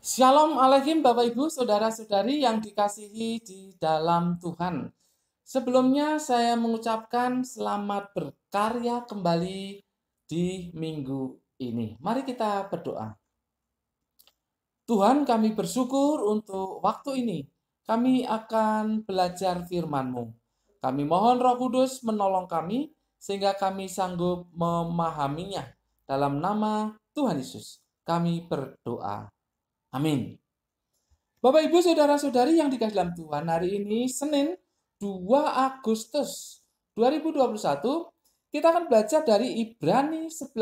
Shalom Alaikum Bapak Ibu Saudara-saudari yang dikasihi di dalam Tuhan. Sebelumnya saya mengucapkan selamat berkarya kembali di minggu ini. Mari kita berdoa. Tuhan, kami bersyukur untuk waktu ini. Kami akan belajar firman-Mu. Kami mohon Roh Kudus menolong kami sehingga kami sanggup memahaminya. Dalam nama Tuhan Yesus kami berdoa. Amin. Bapak Ibu Saudara-saudari yang dikasihi dalam Tuhan, hari ini Senin 2 Agustus 2021 kita akan belajar dari Ibrani 11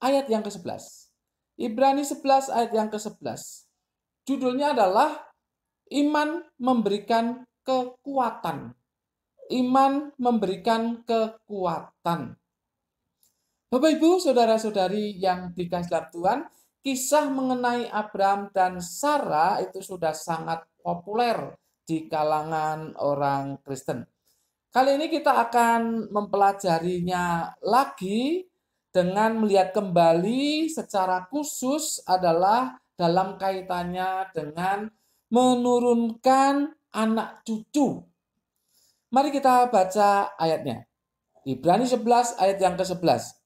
ayat yang ke-11. Ibrani 11 ayat yang ke-11. Judulnya adalah Iman memberikan kekuatan. Iman memberikan kekuatan. Bapak Ibu Saudara-saudari yang dikasihi dalam Tuhan, kisah mengenai Abraham dan Sarah itu sudah sangat populer di kalangan orang Kristen. Kali ini kita akan mempelajarinya lagi dengan melihat kembali secara khusus adalah dalam kaitannya dengan menurunkan anak cucu. Mari kita baca ayatnya. Ibrani 11 ayat yang ke-11.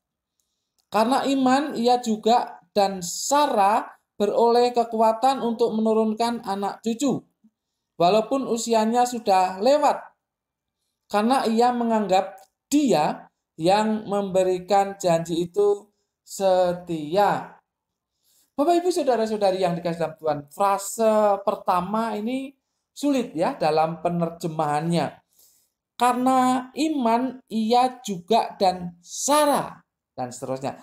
Karena iman ia juga dan Sarah beroleh kekuatan untuk menurunkan anak cucu, walaupun usianya sudah lewat, karena ia menganggap dia yang memberikan janji itu setia. Bapak Ibu Saudara-saudari yang dikasihi dalam Tuhan, frase pertama ini sulit ya dalam penerjemahannya. Karena iman ia juga dan Sarah dan seterusnya.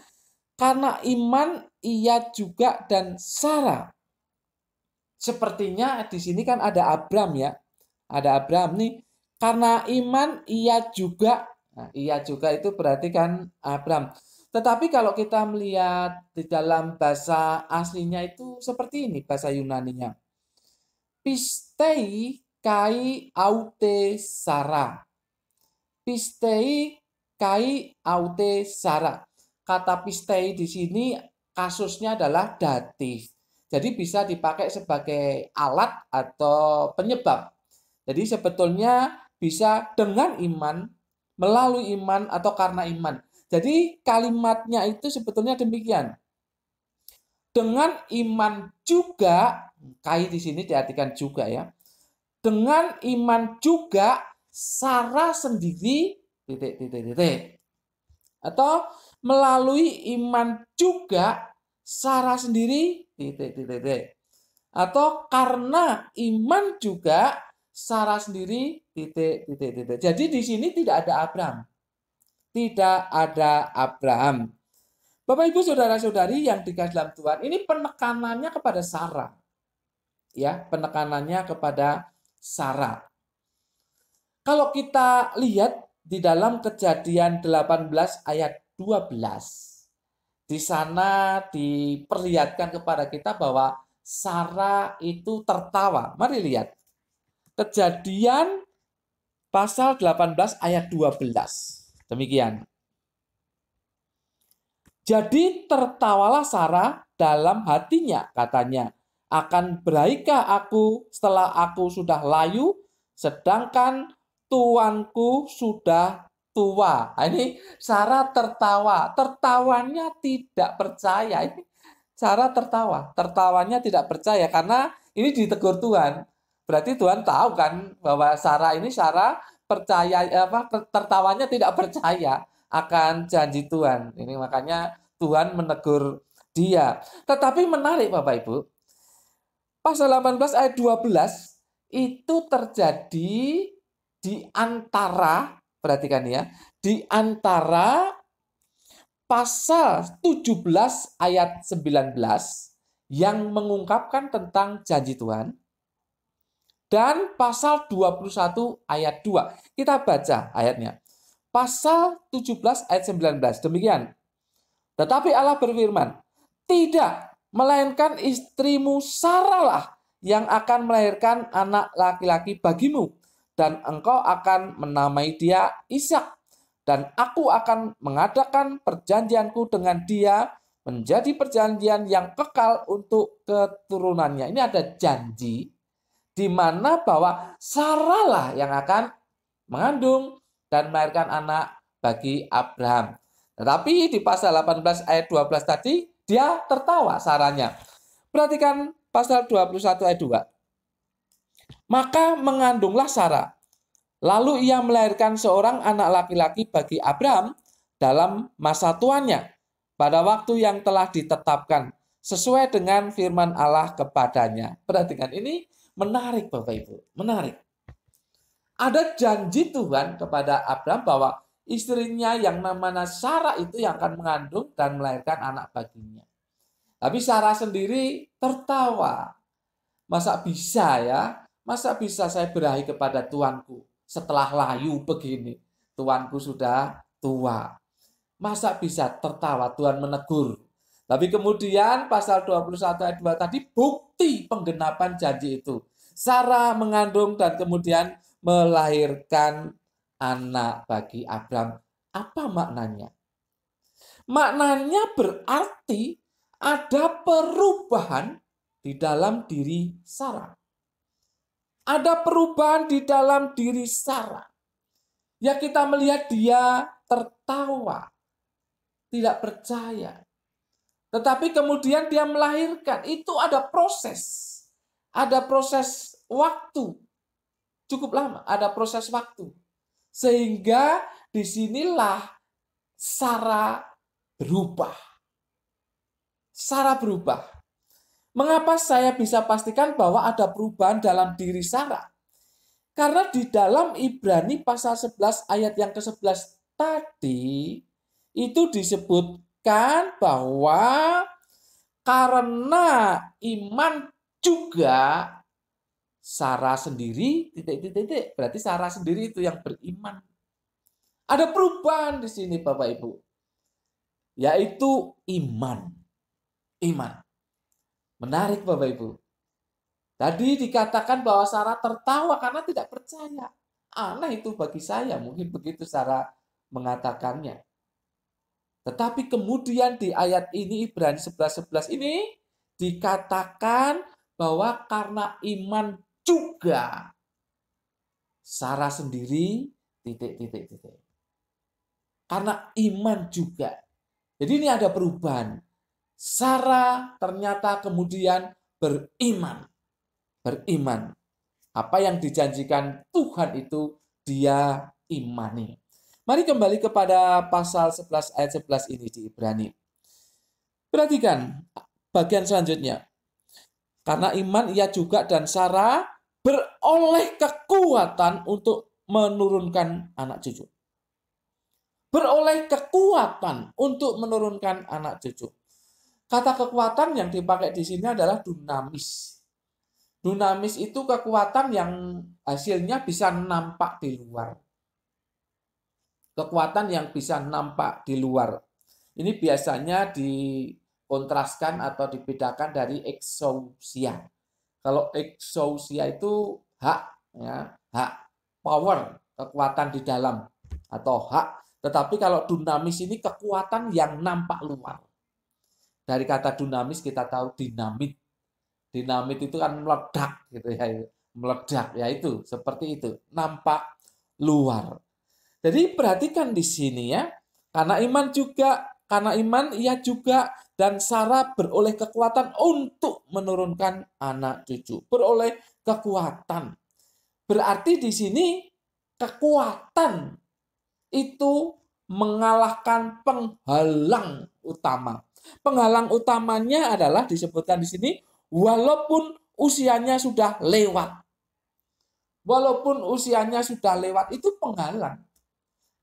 Karena iman ia juga dan Sarah. Sepertinya di sini kan ada Abram ya. Ada Abram nih. Karena iman ia juga. Nah, ia juga itu berarti kan Abram. Tetapi kalau kita melihat di dalam bahasa aslinya itu seperti ini bahasa Yunaninya. Pistei kai aute Sarah. Pistei kai aute Sarah. Kata pistei di sini kasusnya adalah datif. Jadi bisa dipakai sebagai alat atau penyebab. Jadi sebetulnya bisa dengan iman, melalui iman atau karena iman. Jadi kalimatnya itu sebetulnya demikian. Dengan iman juga, kai di sini diartikan juga ya. Dengan iman juga Sarah sendiri atau melalui iman juga Sarah sendiri atau karena iman juga Sarah sendiri Jadi di sini tidak ada Abraham. Tidak ada Abraham. Bapak Ibu Saudara-saudari yang dikasihi dalam Tuhan, ini penekanannya kepada Sarah. Ya, penekanannya kepada Sarah. Kalau kita lihat di dalam Kejadian 18 ayat 12. Di sana diperlihatkan kepada kita bahwa Sarah itu tertawa. Mari lihat. Kejadian pasal 18 ayat 12. Demikian. Jadi tertawalah Sarah dalam hatinya, katanya. Akan beraikah aku setelah aku sudah layu, sedangkan tuanku sudah tua. Ini Sarah tertawa. Tertawanya tidak percaya. Ini Sarah tertawa. Tertawanya tidak percaya karena ini ditegur Tuhan. Berarti Tuhan tahu kan bahwa Sarah percaya tertawanya tidak percaya akan janji Tuhan. Ini makanya Tuhan menegur dia. Tetapi menarik Bapak Ibu. Pasal 18 ayat 12 itu terjadi di antara, perhatikan ya, di antara pasal 17 ayat 19 yang mengungkapkan tentang janji Tuhan dan pasal 21 ayat 2. Kita baca ayatnya. Pasal 17 ayat 19. Demikian. Tetapi Allah berfirman, tidak, melainkan istrimu Sarah lah yang akan melahirkan anak laki-laki bagimu. Dan engkau akan menamai dia Ishak. Dan aku akan mengadakan perjanjianku dengan dia menjadi perjanjian yang kekal untuk keturunannya. Ini ada janji di mana bahwa Sarah lah yang akan mengandung dan melahirkan anak bagi Abraham. Tetapi di pasal 18 ayat 12 tadi, dia tertawa Sarahnya. Perhatikan pasal 21 ayat 2. Maka mengandunglah Sarah. Lalu ia melahirkan seorang anak laki-laki bagi Abraham dalam masa tuanya, pada waktu yang telah ditetapkan, sesuai dengan firman Allah kepadanya. Perhatikan, ini menarik Bapak Ibu, menarik. Ada janji Tuhan kepada Abraham bahwa istrinya yang namanya Sarah itu yang akan mengandung dan melahirkan anak baginya. Tapi Sarah sendiri tertawa. Masa bisa ya? Masa bisa saya berahi kepada tuanku setelah layu begini? Tuanku sudah tua. Masa bisa tertawa? Tuhan menegur. Tapi kemudian pasal 21 ayat 2 tadi bukti penggenapan janji itu. Sarah mengandung dan kemudian melahirkan anak bagi Abraham. Apa maknanya? Maknanya berarti ada perubahan di dalam diri Sarah. Ada perubahan di dalam diri Sarah. Ya, kita melihat dia tertawa, tidak percaya. Tetapi kemudian dia melahirkan. Itu ada proses. Ada proses waktu. Cukup lama, ada proses waktu. Sehingga disinilah Sarah berubah. Sarah berubah. Mengapa saya bisa pastikan bahwa ada perubahan dalam diri Sarah? Karena di dalam Ibrani pasal 11 ayat yang ke-11 tadi, itu disebutkan bahwa karena iman juga Sarah sendiri, berarti Sarah sendiri itu yang beriman. Ada perubahan di sini Bapak Ibu, yaitu iman. Iman. Menarik Bapak Ibu. Tadi dikatakan bahwa Sarah tertawa karena tidak percaya. Aneh itu bagi saya, mungkin begitu Sarah mengatakannya. Tetapi kemudian di ayat ini, Ibrani 11:11 ini, dikatakan bahwa karena iman juga Sarah sendiri karena iman juga. Jadi ini ada perubahan. Sarah ternyata kemudian beriman. Beriman. Apa yang dijanjikan Tuhan itu dia imani. Mari kembali kepada pasal 11 ayat 11 ini di Ibrani. Perhatikan bagian selanjutnya. Karena iman ia juga dan Sarah beroleh kekuatan untuk menurunkan anak cucu. Beroleh kekuatan untuk menurunkan anak cucu. Kata kekuatan yang dipakai di sini adalah dunamis. Dunamis itu kekuatan yang hasilnya bisa nampak di luar. Kekuatan yang bisa nampak di luar. Ini biasanya dikontraskan atau dibedakan dari exousia. Kalau exousia itu hak, ya, hak, power, kekuatan di dalam atau hak. Tetapi kalau dunamis ini kekuatan yang nampak luar. Dari kata dunamis kita tahu dinamit. Dinamit itu kan meledak gitu ya, meledak ya itu seperti itu, nampak luar. Jadi perhatikan di sini ya, karena iman ia juga dan Sarah beroleh kekuatan untuk menurunkan anak cucu. Beroleh kekuatan. Berarti di sini kekuatan itu mengalahkan penghalang utama. Penghalang utamanya adalah disebutkan di sini walaupun usianya sudah lewat. Walaupun usianya sudah lewat itu penghalang.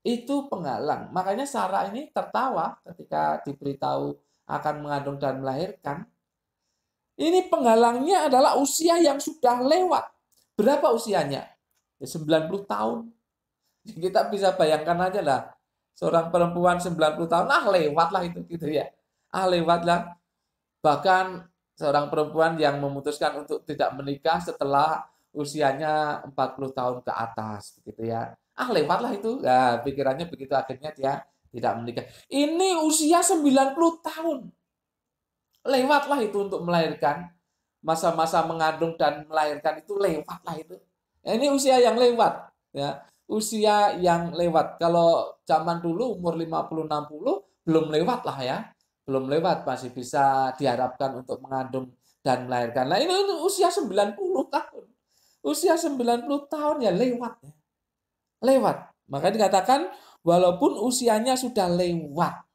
Itu penghalang. Makanya Sarah ini tertawa ketika diberitahu akan mengandung dan melahirkan. Ini penghalangnya adalah usia yang sudah lewat. Berapa usianya? 90 tahun. Kita bisa bayangkan aja lah. Seorang perempuan 90 tahun, lewat lah itu gitu ya. Lewat lah. Bahkan seorang perempuan yang memutuskan untuk tidak menikah setelah usianya 40 tahun ke atas begitu ya. Lewatlah itu. Nah, pikirannya begitu akhirnya dia tidak menikah. Ini usia 90 tahun. Lewatlah itu untuk melahirkan. Masa-masa mengandung dan melahirkan itu lewatlah itu. Ini usia yang lewat, ya. Usia yang lewat. Kalau zaman dulu umur 50 60 belum lewat lah ya. Belum lewat, masih bisa diharapkan untuk mengandung dan melahirkan. Nah, ini usia 90 tahun. Usia 90 tahun ya lewat ya. Lewat. Maka dikatakan walaupun usianya sudah lewat,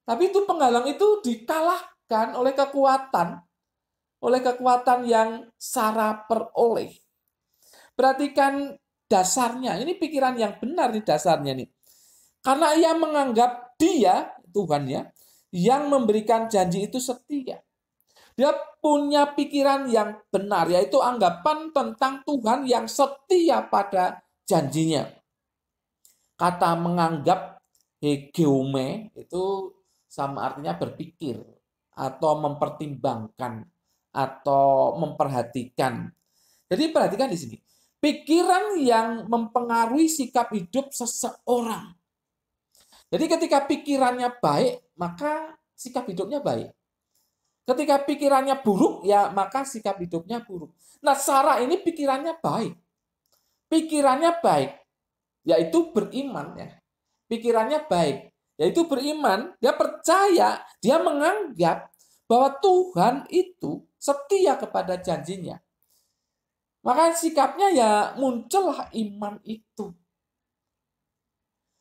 tapi itu penghalang itu dikalahkan oleh kekuatan yang Sarah peroleh. Perhatikan dasarnya, ini pikiran yang benar di dasarnya nih. Karena ia menganggap dia, Tuhan ya, yang memberikan janji itu setia. Dia punya pikiran yang benar, yaitu anggapan tentang Tuhan yang setia pada janjinya. Kata menganggap, hegeume, itu sama artinya berpikir, atau mempertimbangkan, atau memperhatikan. Jadi perhatikan di sini. Pikiran yang mempengaruhi sikap hidup seseorang. Jadi ketika pikirannya baik, maka sikap hidupnya baik. Ketika pikirannya buruk, ya maka sikap hidupnya buruk. Nah, Sarah ini pikirannya baik. Pikirannya baik, yaitu beriman ya. Pikirannya baik, yaitu beriman, dia percaya, dia menganggap bahwa Tuhan itu setia kepada janjinya. Maka sikapnya ya muncullah iman itu.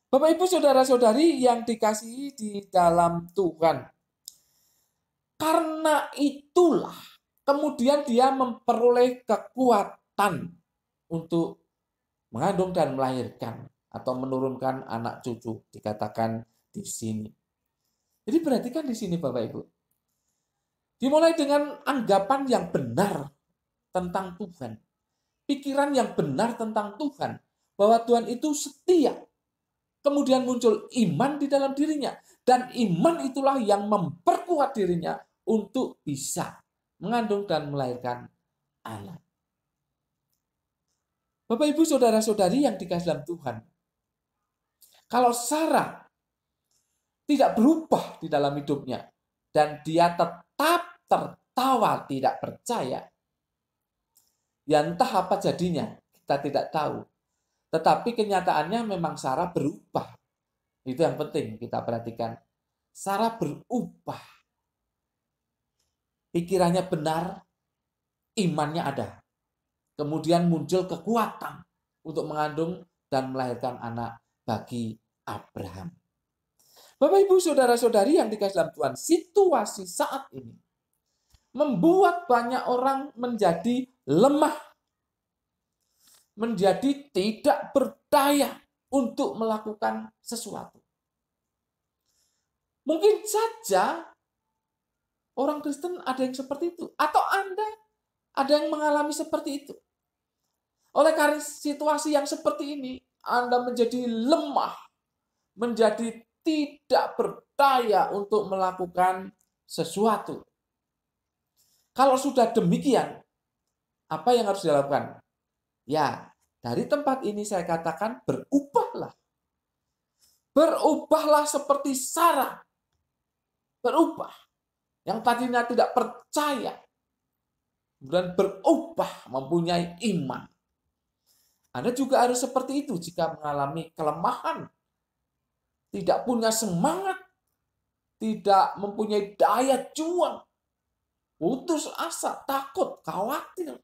Bapak Ibu saudara-saudari yang dikasihi di dalam Tuhan. Karena itulah kemudian dia memperoleh kekuatan untuk mengandung dan melahirkan atau menurunkan anak cucu, dikatakan di sini. Jadi perhatikan di sini Bapak Ibu. Dimulai dengan anggapan yang benar tentang Tuhan. Pikiran yang benar tentang Tuhan. Bahwa Tuhan itu setia. Kemudian muncul iman di dalam dirinya. Dan iman itulah yang memperkuat dirinya untuk bisa mengandung dan melahirkan anak. Bapak Ibu saudara-saudari yang dikasihi dalam Tuhan. Kalau Sarah tidak berubah di dalam hidupnya dan dia tetap tertawa tidak percaya, ya entah apa jadinya, kita tidak tahu. Tetapi kenyataannya memang Sarah berubah. Itu yang penting kita perhatikan. Sarah berubah. Pikirannya benar, imannya ada. Kemudian muncul kekuatan untuk mengandung dan melahirkan anak bagi Abraham. Bapak Ibu saudara-saudari yang dikasihi dalam Tuhan, situasi saat ini membuat banyak orang menjadi lemah, menjadi tidak berdaya untuk melakukan sesuatu. Mungkin saja orang Kristen ada yang seperti itu, atau Anda ada yang mengalami seperti itu. Oleh karena situasi yang seperti ini, Anda menjadi lemah, menjadi tidak berdaya untuk melakukan sesuatu. Kalau sudah demikian, apa yang harus dilakukan? Ya, dari tempat ini saya katakan berubahlah. Berubahlah seperti Sarah. Berubah. Yang tadinya tidak percaya. Dan berubah mempunyai iman. Anda juga harus seperti itu jika mengalami kelemahan. Tidak punya semangat. Tidak mempunyai daya juang. Putus asa, takut, khawatir.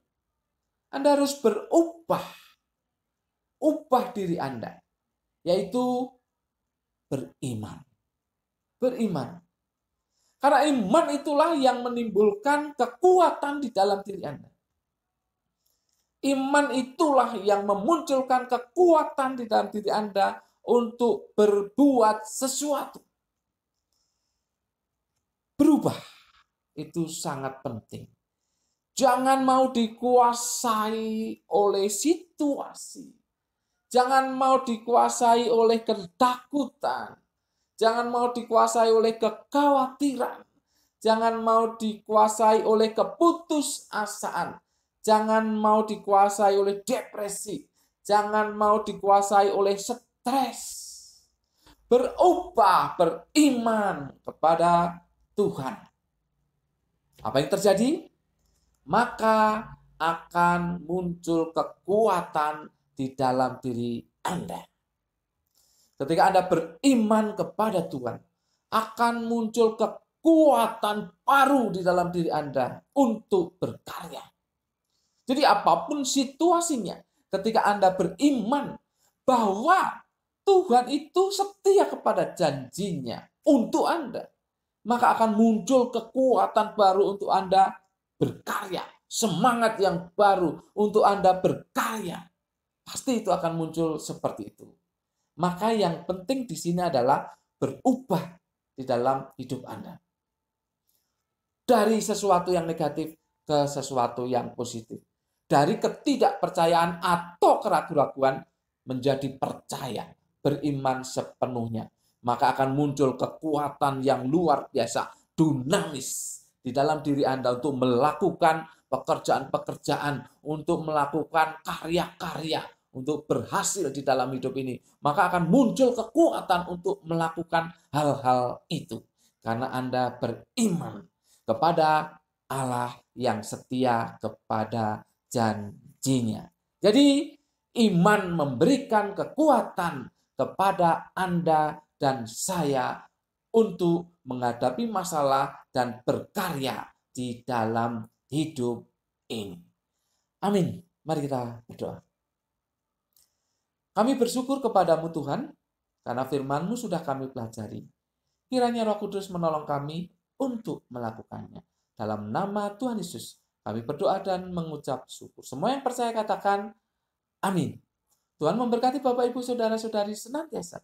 Anda harus berubah. Ubah diri Anda. Yaitu beriman. Beriman. Karena iman itulah yang menimbulkan kekuatan di dalam diri Anda. Iman itulah yang memunculkan kekuatan di dalam diri Anda untuk berbuat sesuatu. Berubah. Itu sangat penting. Jangan mau dikuasai oleh situasi. Jangan mau dikuasai oleh ketakutan. Jangan mau dikuasai oleh kekhawatiran. Jangan mau dikuasai oleh keputusasaan. Jangan mau dikuasai oleh depresi. Jangan mau dikuasai oleh stres. Berubah, beriman kepada Tuhan. Apa yang terjadi? Maka akan muncul kekuatan di dalam diri Anda. Ketika Anda beriman kepada Tuhan, akan muncul kekuatan baru di dalam diri Anda untuk berkarya. Jadi apapun situasinya, ketika Anda beriman bahwa Tuhan itu setia kepada janjinya untuk Anda, maka akan muncul kekuatan baru untuk Anda berkarya. Semangat yang baru untuk Anda berkarya. Pasti itu akan muncul seperti itu. Maka yang penting di sini adalah berubah di dalam hidup Anda. Dari sesuatu yang negatif ke sesuatu yang positif. Dari ketidakpercayaan atau keraguan-raguan menjadi percaya, beriman sepenuhnya. Maka akan muncul kekuatan yang luar biasa, dinamis di dalam diri Anda untuk melakukan pekerjaan-pekerjaan, untuk melakukan karya-karya, untuk berhasil di dalam hidup ini. Maka akan muncul kekuatan untuk melakukan hal-hal itu. Karena Anda beriman kepada Allah yang setia kepada janjinya. Jadi iman memberikan kekuatan kepada Anda dan saya untuk menghadapi masalah dan berkarya di dalam hidup ini. Amin. Mari kita berdoa. Kami bersyukur kepadamu Tuhan, karena firman-Mu sudah kami pelajari. Kiranya Roh Kudus menolong kami untuk melakukannya. Dalam nama Tuhan Yesus, kami berdoa dan mengucap syukur. Semua yang percaya katakan, amin. Tuhan memberkati Bapak, Ibu, Saudara-saudari senantiasa